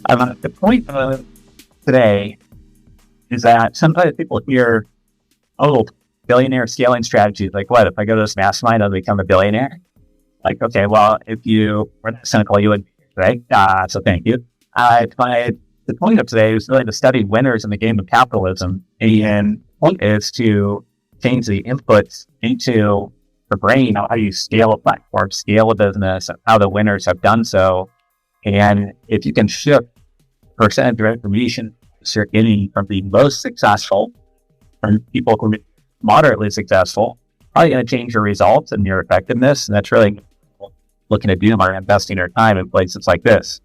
The point of today is that sometimes people hear, oh, billionaire scaling strategies. Like, what? If I go to this mastermind, I'll become a billionaire? Like, okay, well, if you were that cynical, you would, right? So thank you. But the point of today is really to study winners in the game of capitalism. And the point is to change the inputs into the brain, how you scale a platform, scale a business, how the winners have done so. And if you can shift percentage of information you're getting from the most successful, from people who are moderately successful, probably going to change your results and your effectiveness. And that's really looking to do by investing our time in places like this.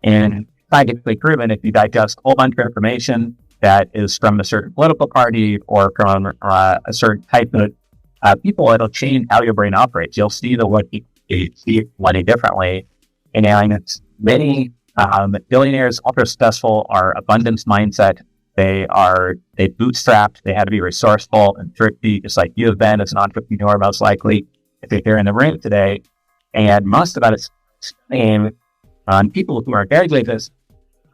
And scientifically proven, if you digest a whole bunch of information that is from a certain political party or from a certain type of people, it'll change how your brain operates. You'll see you see money differently. And many billionaires, ultra successful, are abundance mindset. They bootstrapped. They had to be resourceful and thrifty, just like you have been as an entrepreneur, most likely, if you're here in the room today. And most of that is studying on people who are very good at this,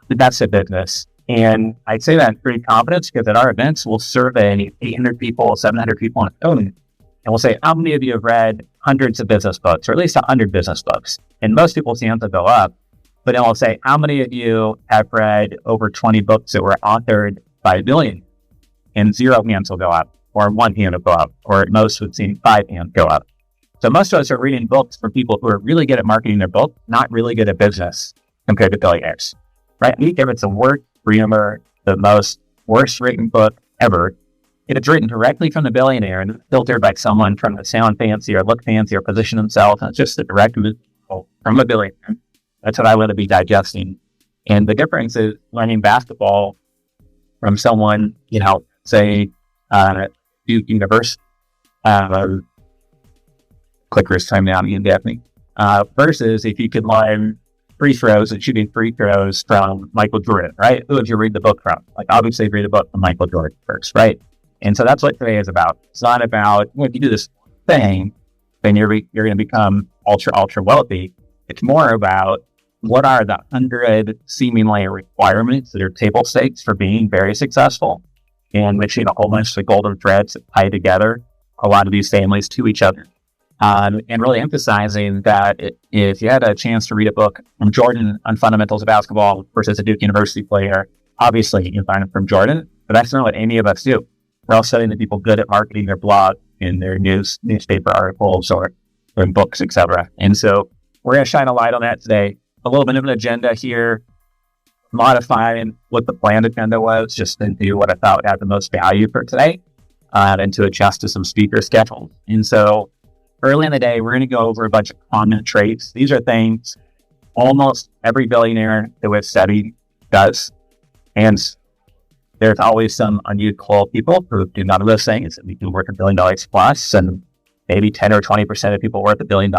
that's a business. And I say that in pretty confidence because at our events, we'll survey 800 people, 700 people on a phone, and we'll say, how many of you have read hundreds of business books, or at least 100 business books? And most people's hands will go up. But then we'll say, how many of you have read over 20 books that were authored by a billionaire? And 0 hands will go up, or 1 hand will go up, or at most we've seen 5 hands go up. So most of us are reading books from people who are really good at marketing their book, not really good at business compared to billionaires, right? I think if it's a word rumor, the most worst written book ever, if it's written directly from the billionaire and filtered by someone from the sound fancy or look fancy or position themselves, and it's just the direct from a billionaire. That's what I want to be digesting. And the difference is learning basketball from someone, say, Duke University, clicker's time now, you definitely, versus if you could learn free throws and shooting free throws from Michael Jordan, right? Who would you read the book from? Like, obviously, read a book from Michael Jordan first, right? And so that's what today is about. It's not about, if you do this thing, then you're going to become ultra wealthy. It's more about what are the 100 seemingly requirements that are table stakes for being very successful, and mixing a whole bunch of golden threads that tie together a lot of these families to each other. And really emphasizing that if you had a chance to read a book from Jordan on fundamentals of basketball versus a Duke University player, obviously you learn it from Jordan, but that's not what any of us do. We're all studying the people good at marketing their blog in their newspaper articles or in books, etc. And so we're going to shine a light on that today. A little bit of an agenda here, modifying what the planned agenda was, just to do what I thought would have the most value for today, and to adjust to some speaker schedules. And so early in the day, we're going to go over a bunch of common traits. These are things almost every billionaire that we've studied does. And there's always some unusual people who do none of those things. We do work $1 billion plus, and maybe 10 or 20% of people worth $1 billion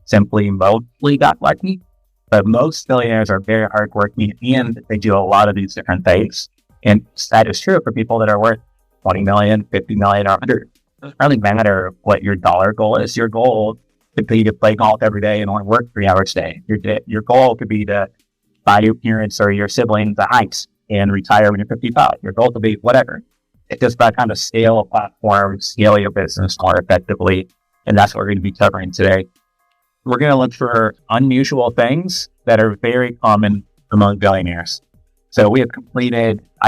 simply mostly got lucky. But most billionaires are very hardworking, and they do a lot of these different things. And that is true for people that are worth 20 million, 50 million, or 100. It doesn't really matter what your dollar goal is. Your goal could be to play golf every day and only work 3 hours a day. Your goal could be to buy your parents or your siblings a house and retire when you're 55. Your goal could be whatever. It's just about how to scale a platform, scale your business more effectively. And that's what we're going to be covering today. We're going to look for unusual things that are very common among billionaires. So I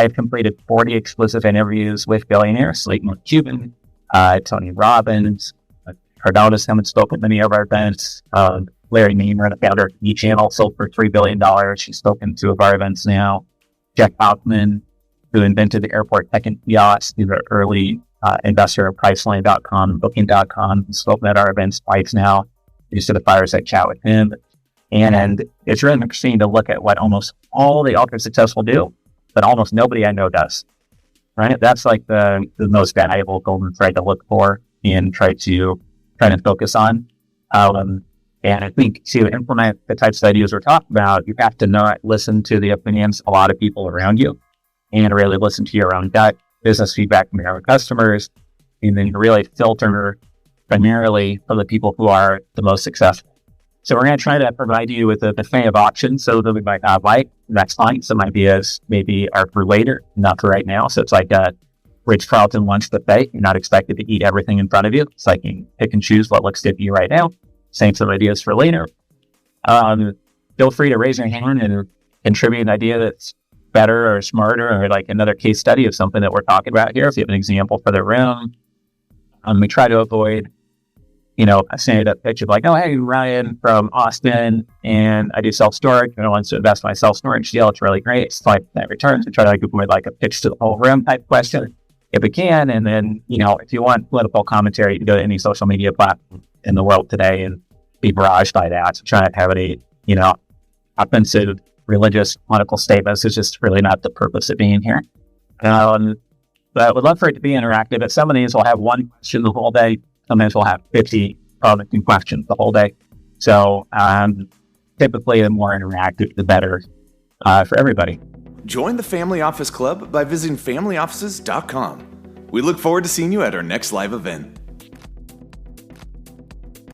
have completed 40 exclusive interviews with billionaires, like Cuban, Tony Robbins, Cardone has come and spoken at many of our events. Larry Neimer, the founder of eChannel, sold for $3 billion. She's spoken to 2 of our events now. Jack Hoffman, who invented the airport tech and kiosk, he's an early investor of Priceline.com and Booking.com, spoken at our events twice now. We just did a fireside chat with him. And it's really interesting to look at what almost all the ultra successful do, but almost nobody I know does. Right? That's like the most valuable golden thread to look for and try to focus on. And I think to implement the types of ideas we're talking about, you have to not listen to the opinions of a lot of people around you, and really listen to your own gut, business feedback from your own customers, and then really filter primarily from the people who are the most successful. So we're going to try to provide you with a buffet of options so that we might not like. That's fine. Some ideas maybe are for later, not for right now. So it's like a Ritz-Carlton lunch buffet. You're not expected to eat everything in front of you. It's like you pick and choose what looks good to you right now. Save some ideas for later. Feel free to raise your hand and contribute an idea that's better or smarter or like another case study of something that we're talking about here. If you have an example for the room, we try to avoid, a standard pitch of like, oh, hey, Ryan from Austin, and I do self-storage, and I want to invest in my self-storage deal. It's really great. It's 5% returns. We try to like avoid like a pitch to the whole room type question if we can. And then, if you want political commentary, you can go to any social media platform in the world today and be barraged by that. So trying to have any, offensive religious political statements is just really not the purpose of being here. But I would love for it to be interactive. But some of these will have one question the whole day. Sometimes we'll have 50 questions the whole day. So typically the more interactive, the better for everybody. Join the Family Office Club by visiting familyoffices.com. We look forward to seeing you at our next live event.